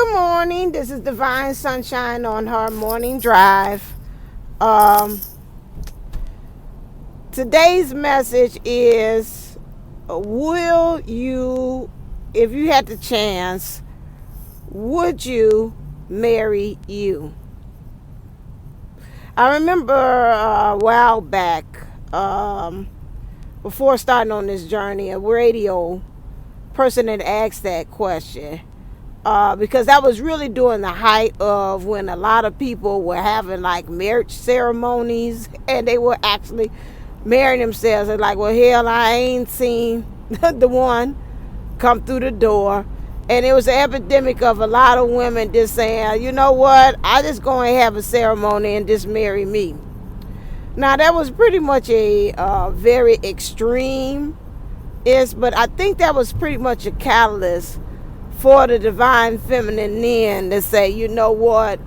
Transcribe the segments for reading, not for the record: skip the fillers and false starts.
Good morning. This is Divine Sunshine on her morning drive. Today's message is, will you, if you had the chance, would you marry you? I remember a while back, before starting on this journey, a radio person had asked that question. Because that was really during the height of when a lot of people were having like marriage ceremonies and they were actually marrying themselves. They're like, well, hell, I ain't seen the one come through the door. And it was an epidemic of a lot of women just saying, you know what, I just go and have a ceremony and just marry me. Now, that was pretty much a very extreme, but I think that was pretty much a catalyst for the divine feminine then to say, you know what,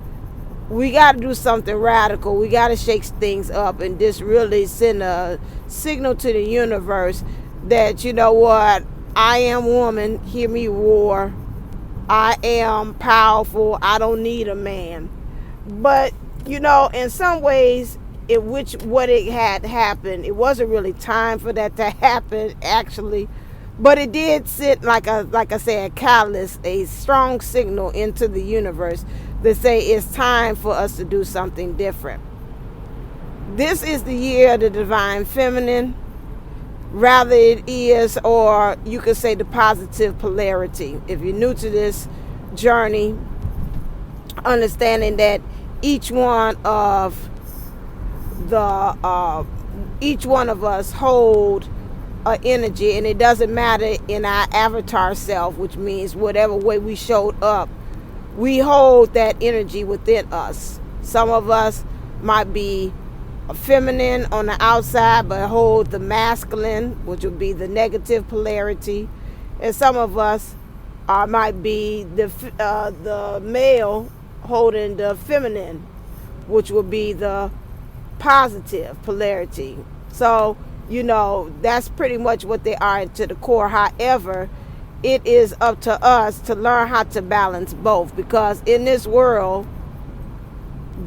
we got to do something radical. We got to shake things up and just really send a signal to the universe that, you know what, I am woman, hear me roar. I am powerful. I don't need a man. But, you know, in some ways, what it had happened, it wasn't really time for that to happen, actually. But it did sit like I said, a catalyst, a strong signal into the universe that say it's time for us to do something different. This is the year of the divine feminine. Rather it is, or you could say, the positive polarity. If you're new to this journey, understanding that each one of us hold energy, and it doesn't matter in our avatar self, which means whatever way we showed up, we hold that energy within us. Some of us might be feminine on the outside but hold the masculine, which would be the negative polarity, and some of us might be the male holding the feminine, which would be the positive polarity. So you know, that's pretty much what they are to the core. However, it is up to us to learn how to balance both, because in this world,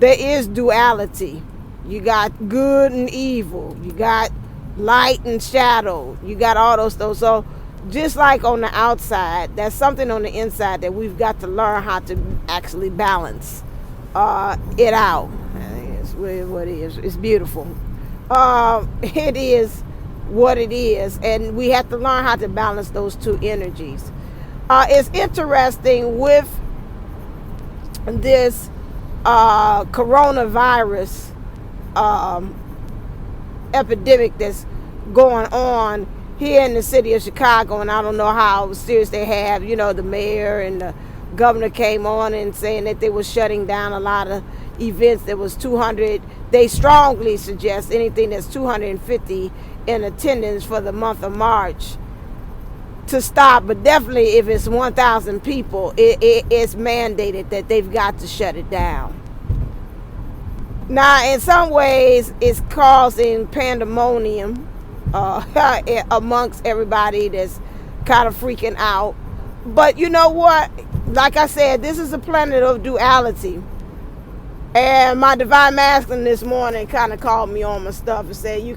there is duality. You got good and evil. You got light and shadow. You got all those things. So just like on the outside, there's something on the inside that we've got to learn how to actually balance it out. It's what it is. It's beautiful. It is what it is, and we have to learn how to balance those two energies. It's interesting with this coronavirus epidemic that's going on here in the city of Chicago, and I don't know how serious they have. You know, the mayor and the governor came on and saying that they were shutting down a lot of events. There was 200. They strongly suggest anything that's 250 in attendance for the month of March to stop. But definitely if it's 1,000 people, it's mandated that they've got to shut it down. Now, in some ways, it's causing pandemonium amongst everybody that's kind of freaking out. But you know what? Like I said, this is a planet of duality. And my divine masculine this morning kind of called me on my stuff and said, you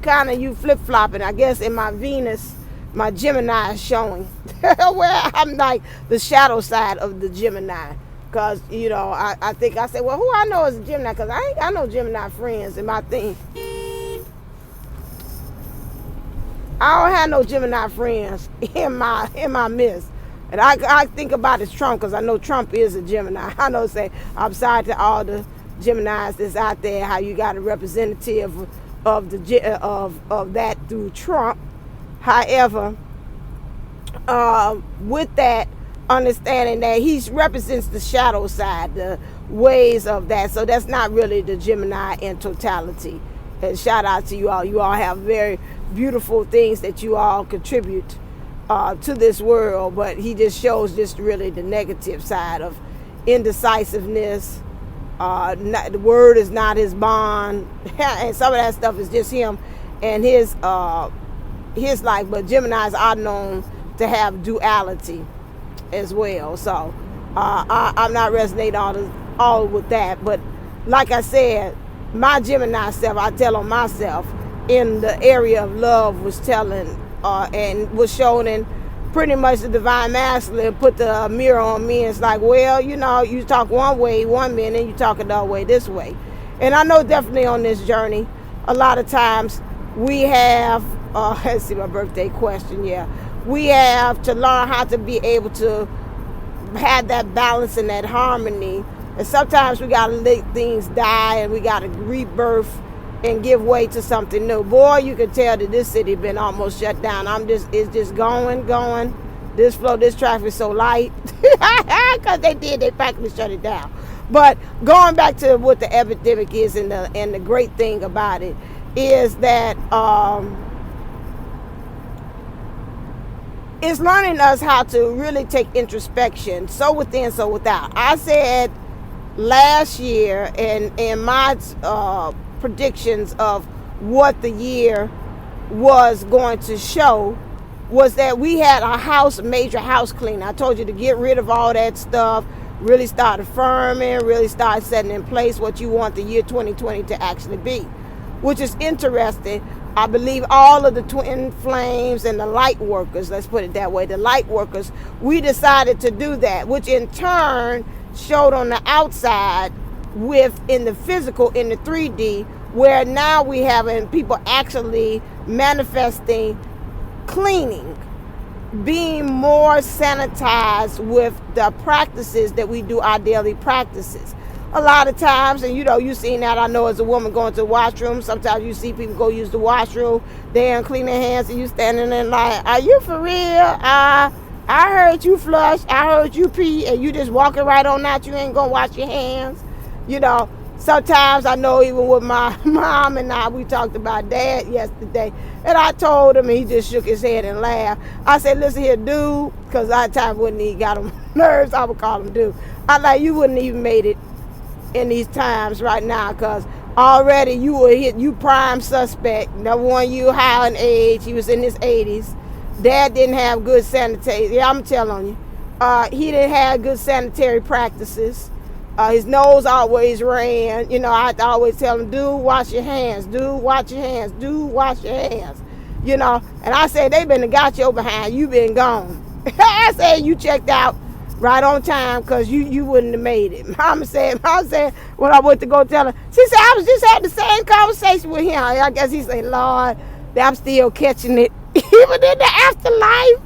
flip-flopping. I guess in my Venus, my Gemini is showing. Where I'm like the shadow side of the Gemini. Because, you know, I think I said, well, who I know is a Gemini? Because I ain't got no Gemini friends in my thing. I don't have no Gemini friends in my midst. And I think about it as Trump, because I know Trump is a Gemini. I know, say, I'm sorry to all the Geminis that's out there, how you got a representative of that through Trump. However, with that, understanding that he represents the shadow side, the ways of that. So that's not really the Gemini in totality. And shout out to you all. You all have very beautiful things that you all contribute to this world, but he just shows just really the negative side of indecisiveness. The word is not his bond, and some of that stuff is just him and his life. But Geminis are known to have duality as well. So I'm not resonating all with that. But like I said, my Gemini self, I tell on myself, in the area of love was telling and was showing in pretty much the divine masculine put the mirror on me, and it's like, well, you talk one way one minute, you talk another way this way. And I know definitely on this journey, a lot of times we have, let's see, my birthday question, we have to learn how to be able to have that balance and that harmony. And sometimes we got to let things die, and we got to rebirth and give way to something new. Boy, you can tell that this city been almost shut down. It's just going. This traffic is so light. Because they practically shut it down. But going back to what the epidemic is, and the great thing about it is that it's learning us how to really take introspection, so within, so without. I said last year in my predictions of what the year was going to show was that we had a major house clean. I told you to get rid of all that stuff, really start affirming, really start setting in place what you want the year 2020 to actually be, which is interesting. I believe all of the twin flames and the light workers, let's put it that way, the light workers, we decided to do that, which in turn showed on the outside in the physical, in the 3D, where now we having people actually manifesting cleaning, being more sanitized with the practices that we do, our daily practices. A lot of times, and you seen that, I know, as a woman going to the washroom, sometimes you see people go use the washroom, they ain't clean their hands, and you standing there like, are you for real? I heard you flush, I heard you pee, and you just walking right on out, you ain't gonna wash your hands. Sometimes I know, even with my mom and I, we talked about Dad yesterday, and I told him, and he just shook his head and laughed. I said, listen here, dude, because a lot of times when he got on nerves, I would call him dude. I like, you wouldn't even made it in these times right now, because already you prime suspect. Number one, you high in age. He was in his 80s. Dad didn't have good sanitary. Yeah, I'm telling you. He didn't have good sanitary practices. His nose always ran. I had to always tell him, dude, wash your hands. Dude, wash your hands. Dude, wash your hands. And I said, they been got your behind. You been gone. I said, you checked out right on time, because you wouldn't have made it. Mama said, when I went to go tell her, she said, I was just having the same conversation with him. I guess he said, Lord, I'm still catching it. Even in the afterlife.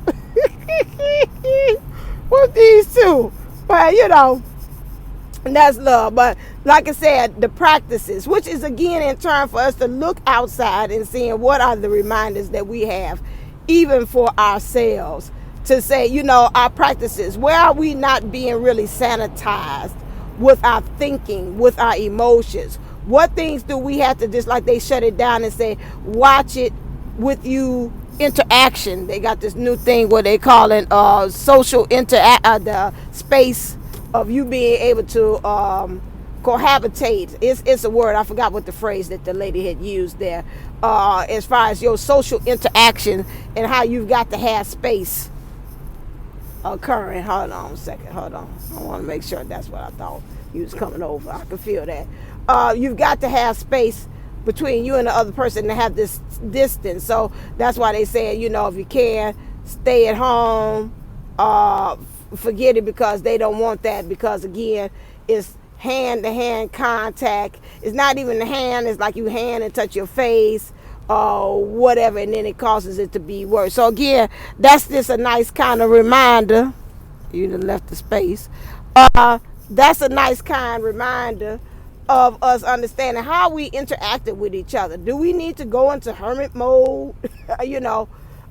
With these two. But, that's love. But like I said, the practices, which is again in turn for us to look outside and seeing what are the reminders that we have, even for ourselves, to say, our practices, where are we not being really sanitized with our thinking, with our emotions? What things do we have to, just like they shut it down and say, watch it with you interaction. They got this new thing where they call it social the space of you being able to cohabitate. It's a word, I forgot what the phrase that the lady had used there, as far as your social interaction and how you've got to have space occurring. Hold on a second. Hold on. I want to make sure that's what I thought you was coming over. I can feel that. You've got to have space between you and the other person to have this distance. So that's why they say, if you can, stay at home. Forget it, because they don't want that, because again, it's hand-to-hand contact. It's not even the hand. It's like you hand and touch your face or whatever, and then it causes it to be worse. So again, that's just a nice kind of reminder. You done left the space. That's a nice kind reminder of us understanding how we interacted with each other. Do we need to go into hermit mode,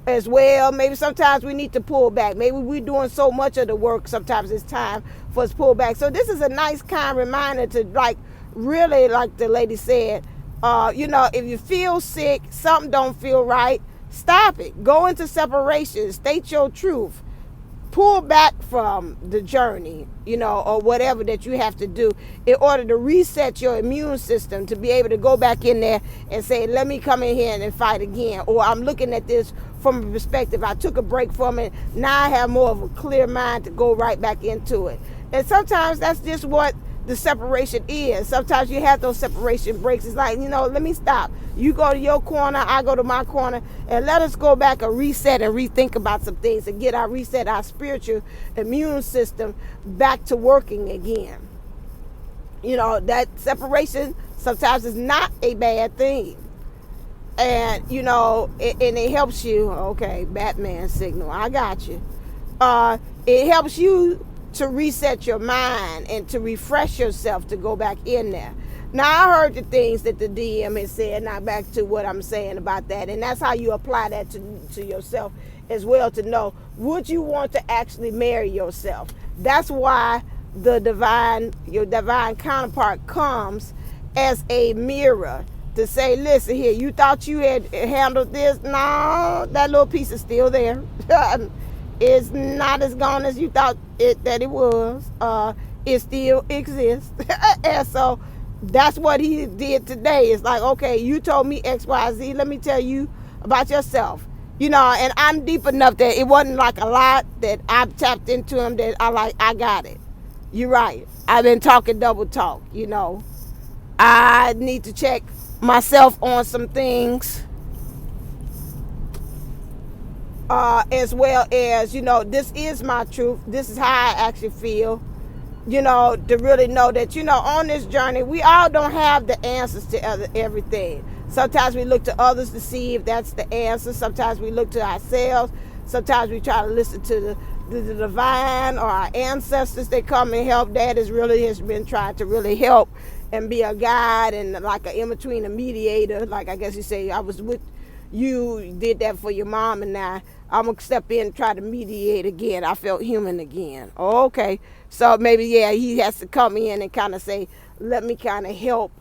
as well? Maybe sometimes we need to pull back. Maybe we're doing so much of the work, sometimes it's time for us to pull back. So this is a nice kind reminder to really, like the lady said, if you feel sick, something don't feel right, stop it. Go into separation, state your truth. Pull back from the journey, or whatever that you have to do in order to reset your immune system, to be able to go back in there and say, let me come in here and fight again. Or I'm looking at this from a perspective. I took a break from it. Now I have more of a clear mind to go right back into it. And sometimes that's just what the separation is. Sometimes you have those separation breaks. It's like, let me stop. You go to your corner, I go to my corner, and let us go back and reset and rethink about some things and get our spiritual immune system back to working again. That separation sometimes is not a bad thing. And, and it helps you. Okay, Batman signal. I got you. It helps you to reset your mind and to refresh yourself to go back in there. Now, I heard the things that the DM has said. Now, back to what I'm saying about that. And that's how you apply that to yourself as well, to know, would you want to actually marry yourself? That's why your divine counterpart comes as a mirror to say, listen here, you thought you had handled this. No, that little piece is still there. It's not as gone as you thought that it was. It still exists. And so that's what he did today. It's like, okay, you told me X, Y, Z. Let me tell you about yourself. And I'm deep enough that it wasn't like a lot that I tapped into him that I got it. You're right. I've been talking double talk, I need to check myself on some things. As well as, this is my truth. This is how I actually feel. To really know that, on this journey, we all don't have the answers to everything. Sometimes we look to others to see if that's the answer. Sometimes we look to ourselves. Sometimes we try to listen to the divine or our ancestors that come and help. Dad has been trying to really help and be a guide and like an in-between, a mediator. Like I guess you say, I was with you, did that for your mom, and now I'm going to step in and try to mediate again. I felt human again. Oh, okay. So maybe, he has to come in and kind of say, let me kind of help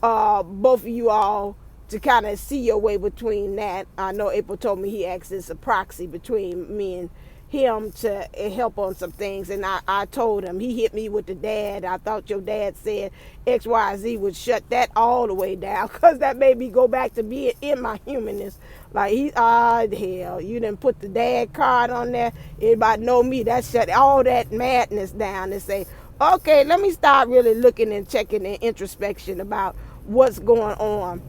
both of you all to kind of see your way between that. I know April told me he acts as a proxy between me and him to help on some things. And I told him, he hit me with the dad. I thought your dad said XYZ would shut that all the way down, because that made me go back to being in my humanness. Like, hell, you didn't put the dad card on there. Everybody know me. That shut all that madness down and say, okay, let me start really looking and checking and introspection about what's going on.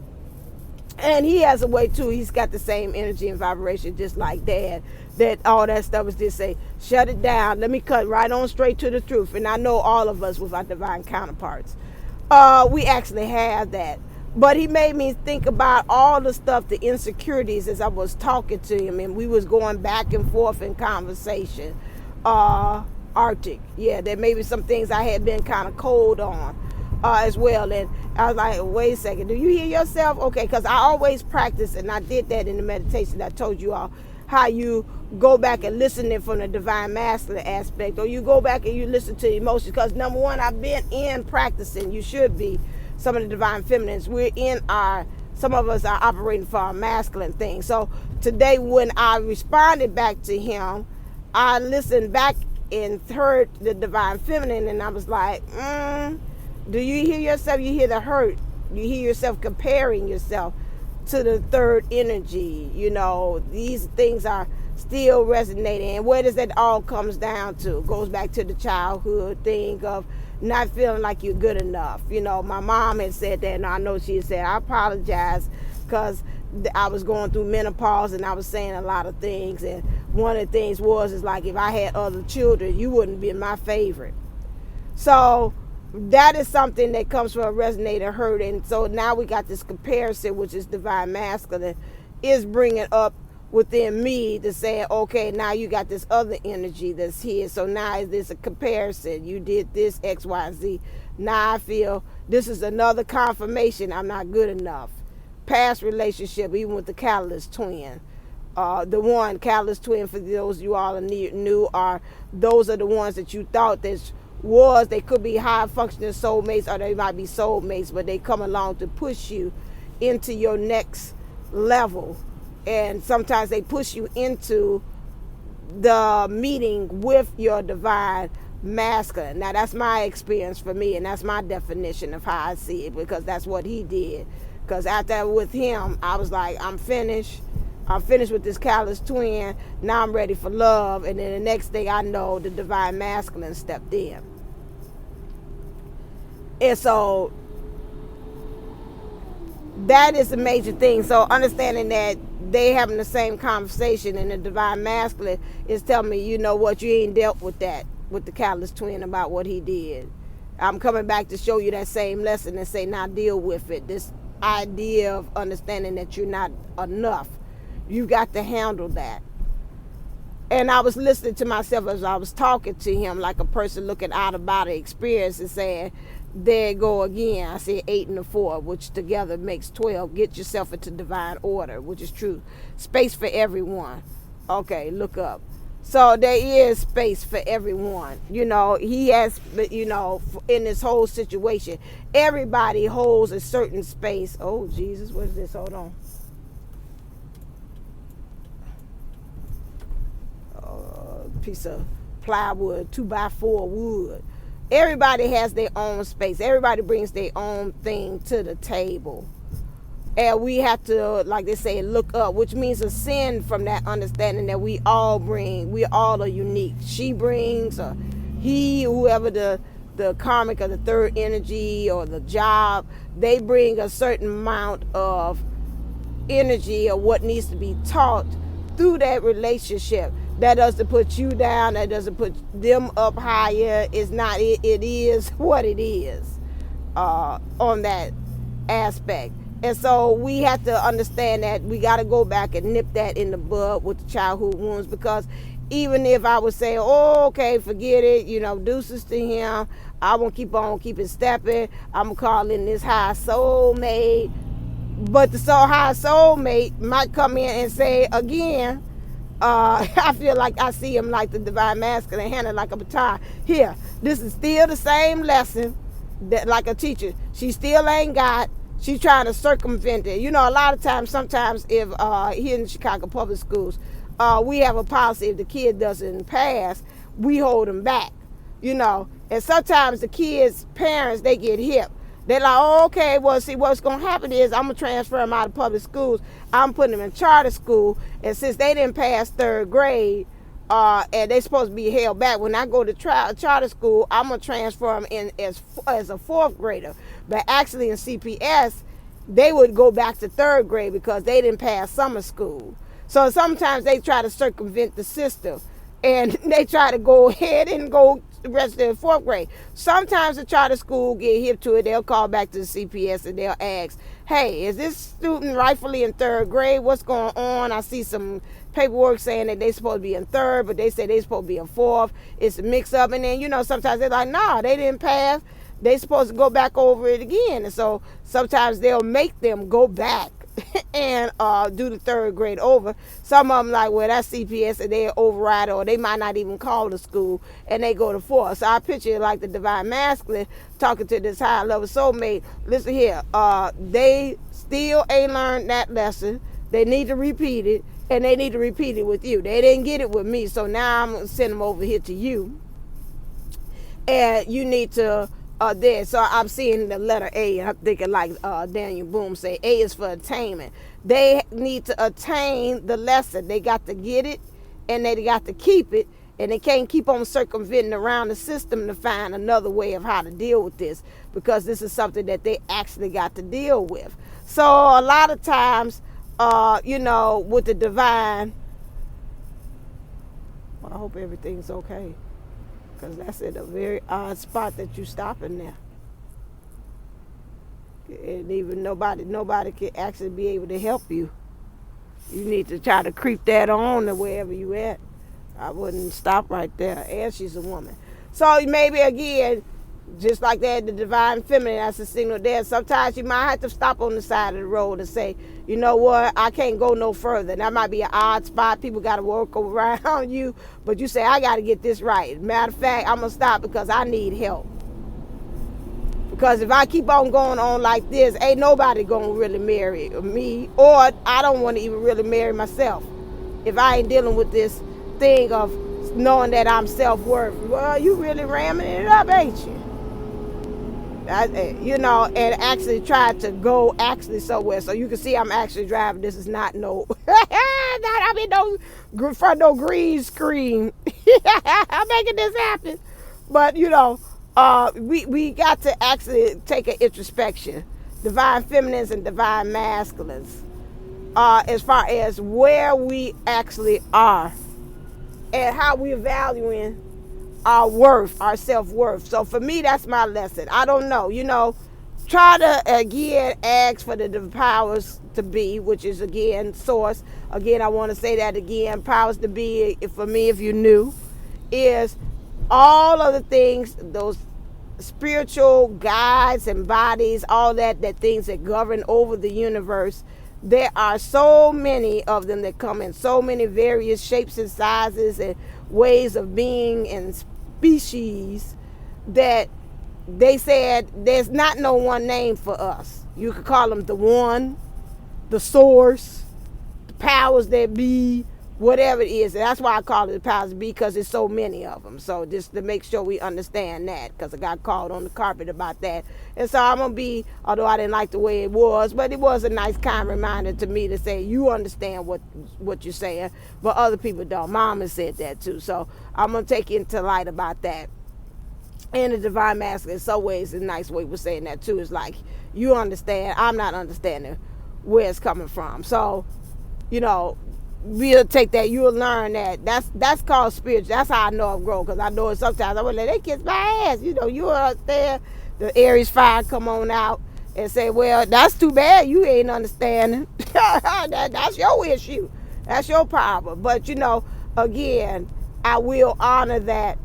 And he has a way too. He's got the same energy and vibration just like Dad. That all that stuff is just say, shut it down. Let me cut right on straight to the truth. And I know all of us with our divine counterparts, we actually have that. But he made me think about all the stuff, the insecurities, as I was talking to him, and we was going back and forth in conversation. Arctic, there may be some things I had been kind of cold on. As well, and I was like, wait a second, do you hear yourself? Okay, because I always practice, and I did that in the meditation. I told you all how you go back and listen from the divine masculine aspect, or you go back and you listen to emotions, because number one, I've been in practicing. You should be some of the divine feminines. Some of us are operating for our masculine thing. So today, when I responded back to him, I listened back and heard the divine feminine, and I was like, do you hear yourself? You hear the hurt. You hear yourself comparing yourself to the third energy. These things are still resonating. And where does that all comes down to? It goes back to the childhood thing of not feeling like you're good enough. My mom had said that, and I know she had said, I apologize because I was going through menopause and I was saying a lot of things. And one of the things is like, if I had other children, you wouldn't be my favorite. So that is something that comes from a resonator hurt. And so now we got this comparison, which is divine masculine, is bringing up within me to say, okay, now you got this other energy that's here. So now is this a comparison? You did this X, Y, Z. Now I feel this is another confirmation I'm not good enough. Past relationship, even with the catalyst twin. The one catalyst twin, for those you all knew, those are the ones that you thought they could be high functioning soulmates, or they might be soulmates, but they come along to push you into your next level. And sometimes they push you into the meeting with your divine masculine. Now that's my experience for me, and that's my definition of how I see it, because that's what he did. Because after with him, I was like, I'm finished with this catalyst twin. Now I'm ready for love. And then the next thing I know, the divine masculine stepped in. And so that is the major thing. So understanding that they having the same conversation, and the divine masculine is telling me, you know what, you ain't dealt with that with the catalyst twin about what he did. I'm coming back to show you that same lesson and say, now deal with it. This idea of understanding that you're not enough. You got to handle that. And I was listening to myself as I was talking to him, like a person looking out about an experience and saying, there you go again. I said 8 and a 4, which together makes 12. Get yourself into divine order, which is true. Space for everyone. Okay, look up. So there is space for everyone. You know, he has, you know, in this whole situation, everybody holds a certain space. Oh, Jesus, what is this? Hold on. Piece of plywood, 2x4 wood. Everybody has their own space. Everybody brings their own thing to the table. And we have to, like they say, look up, which means ascend from that understanding that we all bring. We all are unique. She brings, or he, whoever the karmic or the third energy or the job, they bring a certain amount of energy or what needs to be taught through that relationship. That doesn't put you down. That doesn't put them up higher. It's not. It is what it is on that aspect. And so we have to understand that we got to go back and nip that in the bud with the childhood wounds. Because even if I would say, oh, okay, forget it, you know, deuces to him, I won't keep on keeping stepping. I'm going to call in this high soulmate. But the high soulmate might come in and say again, I feel like I see him like the divine masculine, handed like a baton. Here, this is still the same lesson that, like a teacher, she still ain't got. She's trying to circumvent it. You know, a lot of times, sometimes if here in Chicago public schools, we have a policy, if the kid doesn't pass, we hold them back. You know, and sometimes the kids' parents, they get hip. They're like, oh, okay, well, see, what's going to happen is I'm going to transfer them out of public schools. I'm putting them in charter school. And since they didn't pass 3rd grade, and they're supposed to be held back, when I go to charter school, I'm going to transfer them in as a 4th grader. But actually in CPS, they would go back to 3rd grade because they didn't pass summer school. So sometimes they try to circumvent the system. And they try to go ahead and go the rest of their 4th grade. Sometimes the charter school get hip to it. They'll call back to the CPS and they'll ask, hey, is this student rightfully in 3rd grade? What's going on? I see some paperwork saying that they're supposed to be in 3rd, but they say they're supposed to be in 4th. It's a mix up. And then, you know, sometimes they're like, nah, they didn't pass. They're supposed to go back over it again. And so sometimes they'll make them go back and do the 3rd grade over. Some of them like, well, that's CPS, and they override, or they might not even call the school and they go to 4th. So I picture it like the divine masculine talking to this high level soulmate. Listen here, they still ain't learned that lesson. They need to repeat it, and they need to repeat it with you. They didn't get it with me, so now I'm gonna send them over here to you, and you need to there. So I'm seeing the letter A, and I'm thinking like Daniellleboomlle say, A is for attainment. They need to attain the lesson. They got to get it, and they got to keep it, and they can't keep on circumventing around the system to find another way of how to deal with this, because this is something that they actually got to deal with. So a lot of times, you know, with the divine, well, I hope everything's okay. Because that's at a very odd spot that you stopping there. And even nobody can actually be able to help you. You need to try to creep that on to wherever you at. I wouldn't stop right there. And she's a woman. So maybe again, just like that, the divine feminine, that's a signal there. Sometimes you might have to stop on the side of the road and say, you know what, I can't go no further. That might be an odd spot. People got to work around you. But you say, I got to get this right. Matter of fact, I'm going to stop because I need help. Because if I keep on going on like this, ain't nobody going to really marry me. Or I don't want to even really marry myself if I ain't dealing with this thing of knowing that I'm self-worth. Well, you really ramming it up, ain't you? You know, and actually tried to go actually somewhere. So you can see I'm actually driving. This is not no, I mean, no, for no green screen. I'm making this happen. But, you know, we got to actually take an introspection, divine feminines and divine masculines, as far as where we actually are and how we're valuing our worth, our self-worth. So for me, that's my lesson. I don't know, try to again ask for the powers to be, which is again source. Again, I want to say that again, powers to be, for me, if you knew, is all of the things, those spiritual guides and bodies, all that things that govern over the universe. There are so many of them that come in so many various shapes and sizes and ways of being and species that they said there's not no one name for us. You could call them the one, the source, the powers that be, whatever it is. And that's why I call it the powers that be, because there's so many of them. So just to make sure we understand that, because I got called on the carpet about that. And so I'm going to be, although I didn't like the way it was, but it was a nice kind reminder to me to say, you understand what you're saying, but other people don't. Mama said that too. So I'm going to take it into light about that. And the divine masculine, in some ways, a nice way of saying that too. Is like, you understand, I'm not understanding where it's coming from. So, we'll take that. You'll learn that. That's called spiritual. That's how I know I'm growing, because I know it sometimes I would let they kiss my ass. You out there, the Aries fire come on out and say, well, that's too bad. You ain't understanding. That's your issue. That's your problem. But again, I will honor that.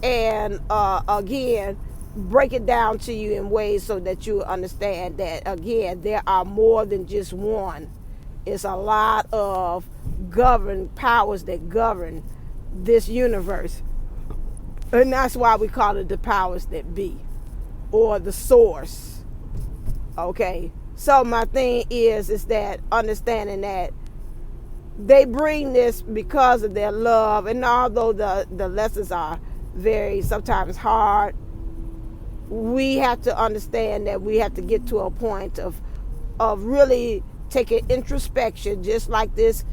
And again, break it down to you in ways so that you understand that, again, there are more than just one. It's a lot of powers that govern this universe. And that's why we call it the powers that be, or the source. Okay? So my thing is that understanding that they bring this because of their love, and although the lessons are very sometimes hard, we have to understand that we have to get to a point of really taking introspection, just like this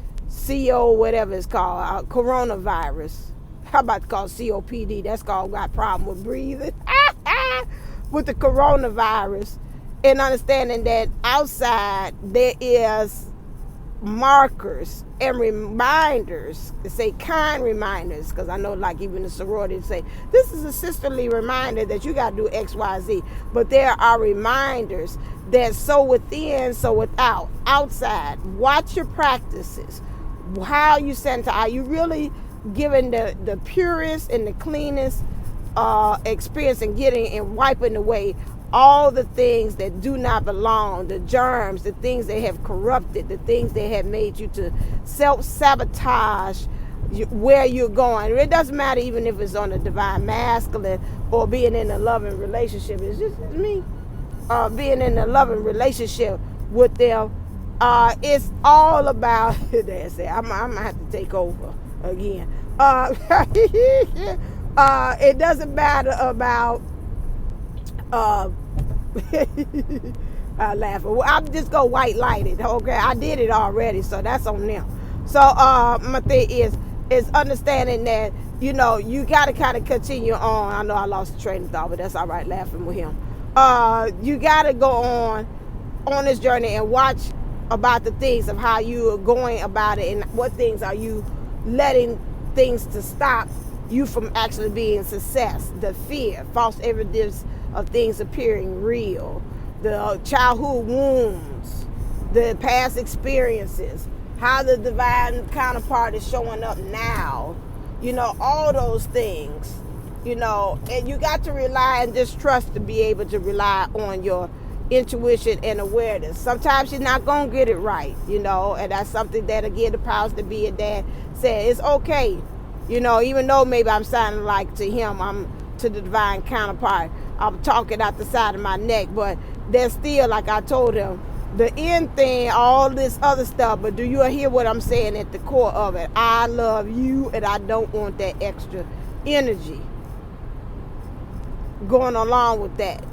whatever it's called, coronavirus. How about to call COPD? That's called got problem with breathing. With the coronavirus, and understanding that outside there is markers and reminders, to say kind reminders, because I know like even the sorority say this is a sisterly reminder that you got to do XYZ, but there are reminders that so within, so without, outside. Watch your practices, how you send to, are you really giving the purest and the cleanest experience and getting and wiping away all the things that do not belong, the germs, the things that have corrupted, the things that have made you to self-sabotage where you're going. It doesn't matter even if it's on a divine masculine or being in a loving relationship. It's just me. Being in a loving relationship with them. It's all about, that's it. I'm going to have to take over again. It doesn't matter about I laugh. I'm just go white lighted. Okay, I did it already, so that's on them. So my thing is understanding that you got to kind of continue on. I know I lost the train of thought, but that's all right. Laughing with him. You got to go on this journey and watch about the things of how you are going about it, and what things are you letting things to stop you from actually being success. The fear, false evidence of things appearing real, the childhood wounds, the past experiences, how the divine counterpart is showing up now, all those things, and you got to rely and just trust to be able to rely on your intuition and awareness. Sometimes you're not going to get it right, and that's something that, again, the powers that be and dad said, it's okay, even though maybe I'm sounding like to him, I'm to the divine counterpart, I'm talking out the side of my neck, but there's still, like I told him, the end thing, all this other stuff, but do you hear what I'm saying at the core of it? I love you, and I don't want that extra energy going along with that,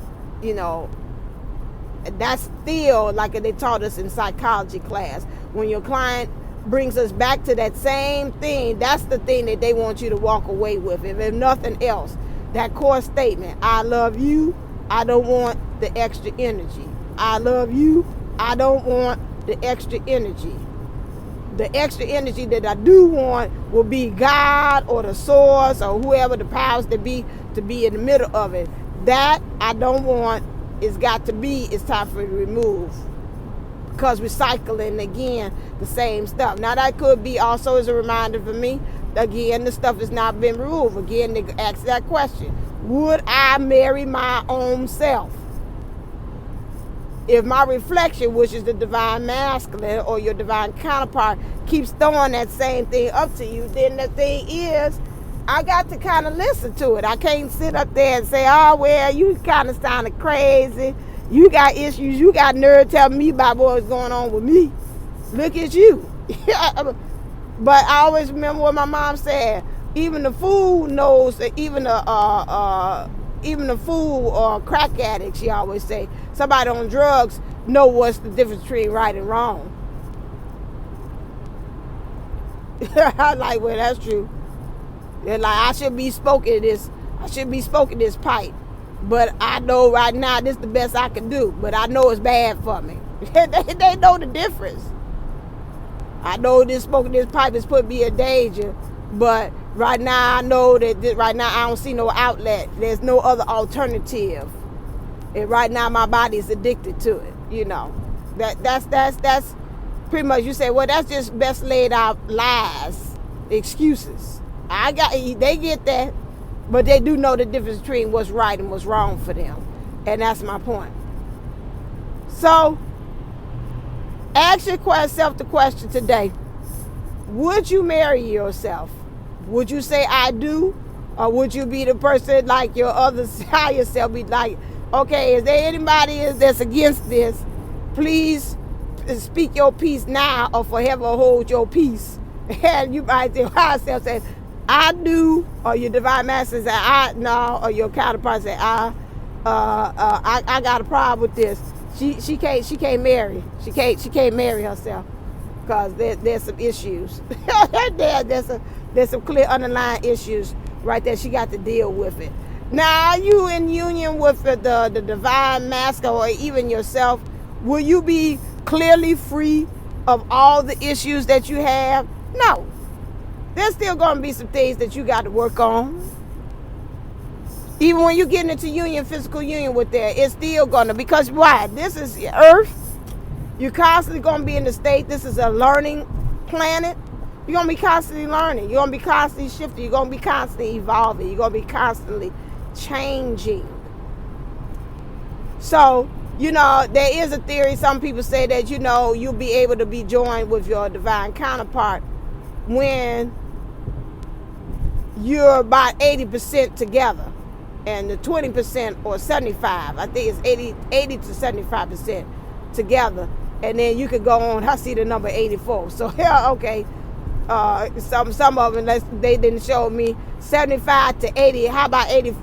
That's still, like they taught us in psychology class, when your client brings us back to that same thing, that's the thing that they want you to walk away with, if nothing else. That core statement, I love you, I don't want the extra energy. I love you, I don't want the extra energy. The extra energy that I do want will be God or the source or whoever the powers that be to be in the middle of it. That I don't want. It's got to be. It's time for it to remove, because we're cycling again the same stuff. Now that could be also as a reminder for me. Again, the stuff has not been removed. Again, they ask that question: would I marry my own self? If my reflection, which is the divine masculine or your divine counterpart, keeps throwing that same thing up to you, then the thing is, I got to kind of listen to it. I can't sit up there and say, oh, well, you kind of sounded crazy. You got issues. You got nerve telling me about what's going on with me. Look at you. But I always remember what my mom said. Even the fool knows that even the fool or crack addict, she always say, somebody on drugs know what's the difference between right and wrong. I like, well, that's true. They're like, I should be smoking this pipe, but I know right now this is the best I can do, but I know it's bad for me. They know the difference. I know this smoking this pipe is putting me in danger, but right now I know that right now I don't see no outlet. There's no other alternative. And right now my body is addicted to it. You know, that's pretty much. You say, well, that's just best laid out lies, excuses. They get that, but they do know the difference between what's right and what's wrong for them, and that's my point. So, ask yourself the question today: would you marry yourself? Would you say I do, or would you be the person like your other higher self? Be like, okay, is there anybody that's against this? Please speak your peace now, or forever hold your peace. And you might say, higher self says, I do, or your divine master say, I no, or your counterpart say, I got a problem with this. She can't marry. She can't marry herself because there's some issues. There's some clear underlying issues right there. She got to deal with it. Now, are you in union with the divine master or even yourself? Will you be clearly free of all the issues that you have? No. There's still going to be some things that you got to work on. Even when you get into union, physical union with that, it's still going to, because why? This is Earth. You're constantly going to be in the state. This is a learning planet. You're going to be constantly learning. You're going to be constantly shifting. You're going to be constantly evolving. You're going to be constantly changing. So, you know, there is a theory. Some people say that, you know, you'll be able to be joined with your divine counterpart when you're about 80% together. And the 20% or 75, I think it's 80 to 75% together. And then you could go on, I see the number 84. So, yeah, okay. Some of them, they didn't show me 75 to 80. How about 84%?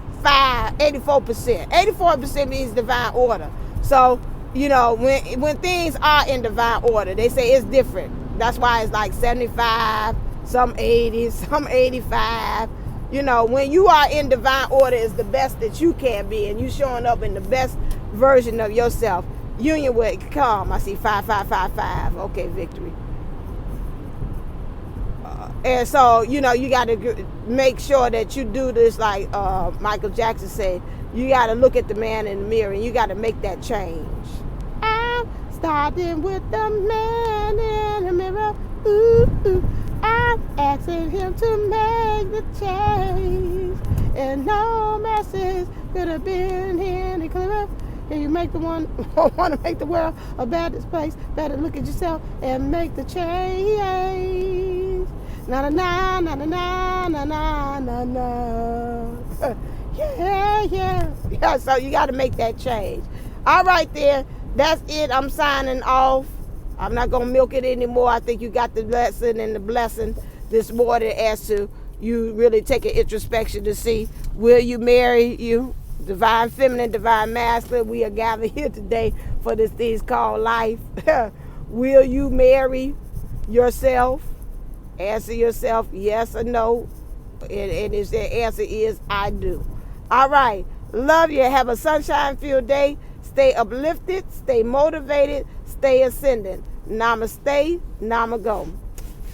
84% means divine order. So, you know, when things are in divine order, they say it's different. That's why it's like 75, some 80, some 85. You know, when you are in divine order, is the best that you can be, and you showing up in the best version of yourself. Union will come. I see 5555. Okay, victory. And so, you know, you got to make sure that you do this like Michael Jackson said. You got to look at the man in the mirror, and you got to make that change. I'm starting with the man in the mirror. Ooh, ooh. I'm asking him to make the change. And no message could have been here any clearer. Can you make the one want to make the world a better place? Better look at yourself and make the change. Na na na na na na na na na. Yeah. So you got to make that change. All right, there. That's it. I'm signing off. I'm not going to milk it anymore. I think you got the lesson and the blessing this morning as to you really take an introspection to see, will you marry you? Divine feminine, divine masculine. We are gathered here today for this thing called life. Will you marry yourself? Answer yourself yes or no. And if the answer is I do. All right. Love you. Have a sunshine-filled day. Stay uplifted. Stay motivated. Stay ascending. Namaste. Namago.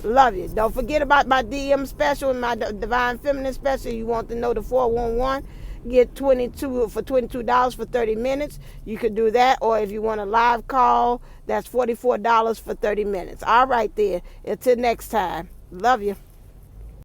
Love you. Don't forget about my DM special and my Divine Feminine special. You want to know the 411? Get 22 for $22 for 30 minutes. You could do that. Or if you want a live call, that's $44 for 30 minutes. All right there. Until next time. Love you.